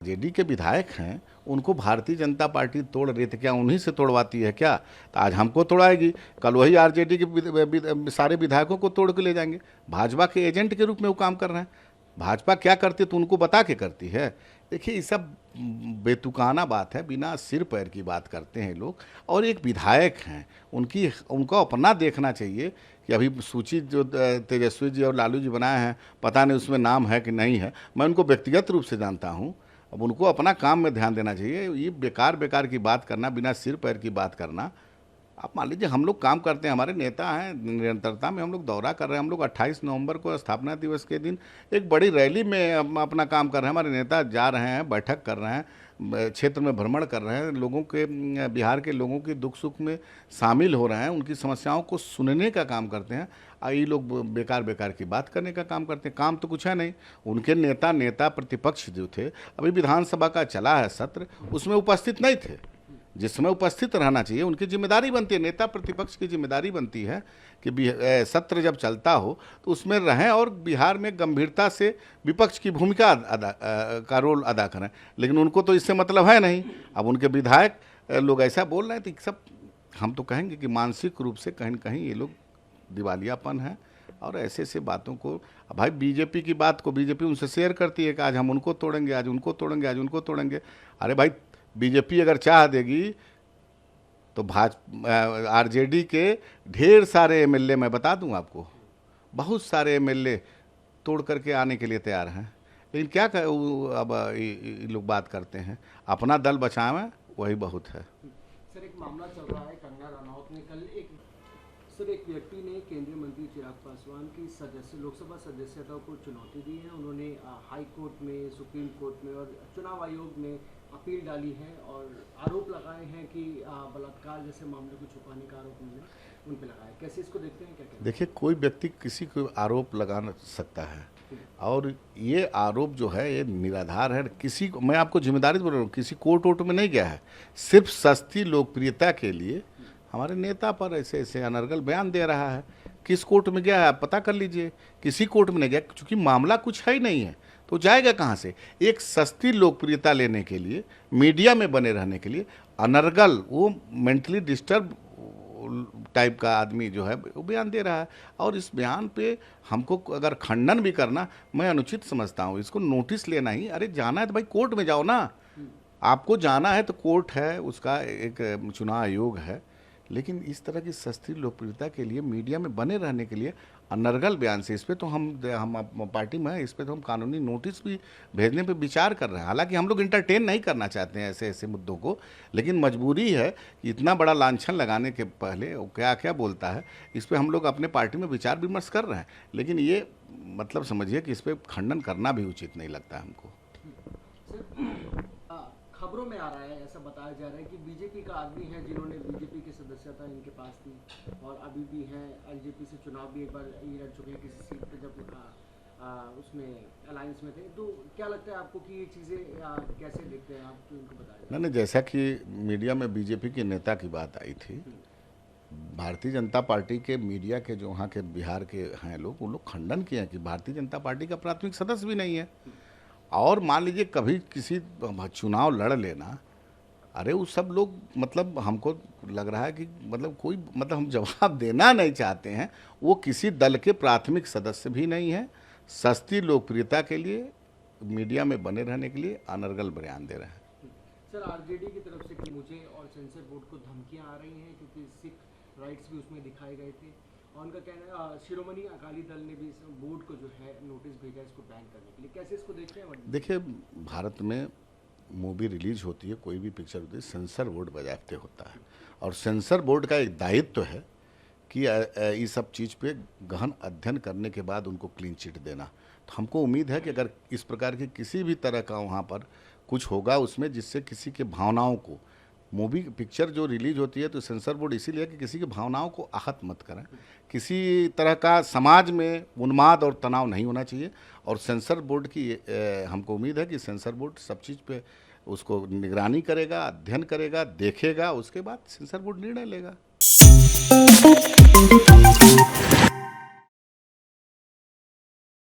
JD के विधायक हैं, उनको भारतीय जनता पार्टी तोड़ रही थी, क्या उन्हीं से तोड़वाती है क्या? तो आज हमको तोड़ाएगी, कल वही आरजेडी के सारे विधायकों को तोड़ के ले जाएंगे। भाजपा के एजेंट के रूप में वो काम कर रहे हैं। भाजपा क्या करती है तो उनको बता के करती है। देखिए ये सब बेतुकाना बात है, बिना सिर पैर की बात करते हैं लोग। और एक विधायक हैं, उनको अपना देखना चाहिए कि अभी सूची जो तेजस्वी जी और लालू जी बनाए हैं, पता नहीं उसमें नाम है कि नहीं है। मैं उनको व्यक्तिगत रूप से जानता हूँ। अब उनको अपना काम में ध्यान देना चाहिए। ये बेकार की बात करना, बिना सिर पैर की बात करना। आप मान लीजिए हम लोग काम करते हैं, हमारे नेता हैं, निरंतरता में हम लोग दौरा कर रहे हैं। हम लोग 28 नवंबर को स्थापना दिवस के दिन एक बड़ी रैली में अपना काम कर रहे हैं। हमारे नेता जा रहे हैं, बैठक कर रहे हैं, क्षेत्र में भ्रमण कर रहे हैं, लोगों के, बिहार के लोगों की दुख सुख में शामिल हो रहे हैं, उनकी समस्याओं को सुनने का काम करते हैं। ये लोग बेकार की बात करने का काम करते हैं। काम तो कुछ है नहीं। उनके नेता प्रतिपक्ष जो थे, अभी विधानसभा का चला है सत्र, उसमें उपस्थित नहीं थे। जिसमें उपस्थित रहना चाहिए, उनकी जिम्मेदारी बनती है, नेता प्रतिपक्ष की जिम्मेदारी बनती है कि सत्र जब चलता हो तो उसमें रहें और बिहार में गंभीरता से विपक्ष की भूमिका का रोल अदा करें। लेकिन उनको तो इससे मतलब है नहीं। अब उनके विधायक लोग ऐसा बोल रहे हैं तो सब हम तो कहेंगे कि मानसिक रूप से कहीं न कहीं ये लोग दिवालियापन है। और ऐसे बातों को, भाई बीजेपी की बात को बीजेपी उनसे शेयर करती है कि आज हम उनको तोड़ेंगे, आज उनको तोड़ेंगे, आज उनको तोड़ेंगे। अरे भाई, बीजेपी अगर चाह देगी तो आरजेडी के ढेर सारे एमएलए, मैं बता दूं आपको, बहुत सारे एमएलए तोड़ करके आने के लिए तैयार हैं। लेकिन क्या अब ये लोग बात करते हैं, अपना दल बचावें वही बहुत है। सर, एक मामला चल रहा है, कंगना रनौत ने कल एक व्यक्ति ने केंद्रीय मंत्री चिराग पासवान की लोकसभा सदस्यता को चुनौती दी है। उन्होंने हाई कोर्ट में, सुप्रीम कोर्ट में और चुनाव आयोग में अपील डाली है और आरोप लगाए हैं कि बलात्कार जैसे मामले को छुपाने का आरोप उन पे लगाया। कैसे इसको देखते हैं, क्या कहते हैं? देखिए, कोई व्यक्ति किसी को आरोप लगा सकता है और ये आरोप जो है ये निराधार है। किसी को, मैं आपको जिम्मेदारी बोल रहा हूँ, किसी कोर्ट वोट में नहीं गया है। सिर्फ सस्ती लोकप्रियता के लिए हमारे नेता पर ऐसे अनर्गल बयान दे रहा है। किस कोर्ट में गया है आप पता कर लीजिए। किसी कोर्ट में नहीं गया, क्योंकि मामला कुछ है ही नहीं है तो जाएगा कहाँ से? एक सस्ती लोकप्रियता लेने के लिए, मीडिया में बने रहने के लिए अनर्गल, वो मेंटली डिस्टर्ब टाइप का आदमी जो है वो बयान दे रहा है। और इस बयान पे हमको अगर खंडन भी करना मैं अनुचित समझता हूँ। इसको नोटिस लेना ही, अरे जाना है तो भाई कोर्ट में जाओ ना। आपको जाना है तो कोर्ट है, उसका एक चुनाव आयोग है। लेकिन इस तरह की सस्ती लोकप्रियता के लिए, मीडिया में बने रहने के लिए अनर्गल बयान से, इस पर तो हम पार्टी में हैं, इस पर तो हम कानूनी नोटिस भी भेजने पे विचार कर रहे हैं। हालांकि हम लोग इंटरटेन नहीं करना चाहते हैं ऐसे मुद्दों को, लेकिन मजबूरी है कि इतना बड़ा लांछन लगाने के पहले वो क्या क्या बोलता है, इस पर हम लोग अपने पार्टी में विचार विमर्श कर रहे हैं। लेकिन ये मतलब समझिए कि इस पर खंडन करना भी उचित नहीं लगता है हमको। खबरों में आ रहा है, ऐसा बताया जा रहा है कि बीजेपी का आदमी है जिन्होंने बीजेपी की सदस्यता इनके पास थी और अभी भी हैं, एलजेपी से चुनाव भी एक बार ये लड़ चुके हैं किसी सीट पे जब उसमें अलायंस में थे। तो क्या लगता है आपको कि ये चीज़ें कैसे देखते हैं आप, तो इनको बताया? नहीं, जैसा कि मीडिया में बीजेपी के नेता की बात आई थी, भारतीय जनता पार्टी के मीडिया के जो वहाँ के बिहार के हैं लोग, वो लोग खंडन किए हैं कि भारतीय जनता पार्टी का प्राथमिक सदस्य भी नहीं है। और मान लीजिए कभी किसी चुनाव लड़ लेना, अरे वो सब लोग, मतलब हमको लग रहा है कि मतलब कोई, मतलब हम जवाब देना नहीं चाहते हैं। वो किसी दल के प्राथमिक सदस्य भी नहीं है। सस्ती लोकप्रियता के लिए, मीडिया में बने रहने के लिए अनर्गल बयान दे रहे हैं। सर, आरजेडी की तरफ से कि मुझे और सेंसर बोर्ड को धमकियां आ रही हैं क्योंकि सिख राइट्स भी उसमें दिखाए गए थे और उनका कहना है शिरोमणि अकाली दल ने भी बोर्ड को जो है नोटिस भेजा इसको बैन करने के लिए। कैसे इसको देखते हैं? देखिए, भारत में मूवी रिलीज होती है, कोई भी पिक्चर होती है, सेंसर बोर्ड बजाते होता है। और सेंसर बोर्ड का एक दायित्व तो है कि ये सब चीज़ पे गहन अध्ययन करने के बाद उनको क्लीन चिट देना। तो हमको उम्मीद है कि अगर इस प्रकार की किसी भी तरह का वहाँ पर कुछ होगा उसमें, जिससे किसी के भावनाओं को, मूवी पिक्चर जो रिलीज होती है तो सेंसर बोर्ड इसीलिए कि किसी की भावनाओं को आहत मत करें, किसी तरह का समाज में उन्माद और तनाव नहीं होना चाहिए। और सेंसर बोर्ड की हमको उम्मीद है कि सेंसर बोर्ड सब चीज़ पे उसको निगरानी करेगा, अध्ययन करेगा, देखेगा, उसके बाद सेंसर बोर्ड निर्णय लेगा।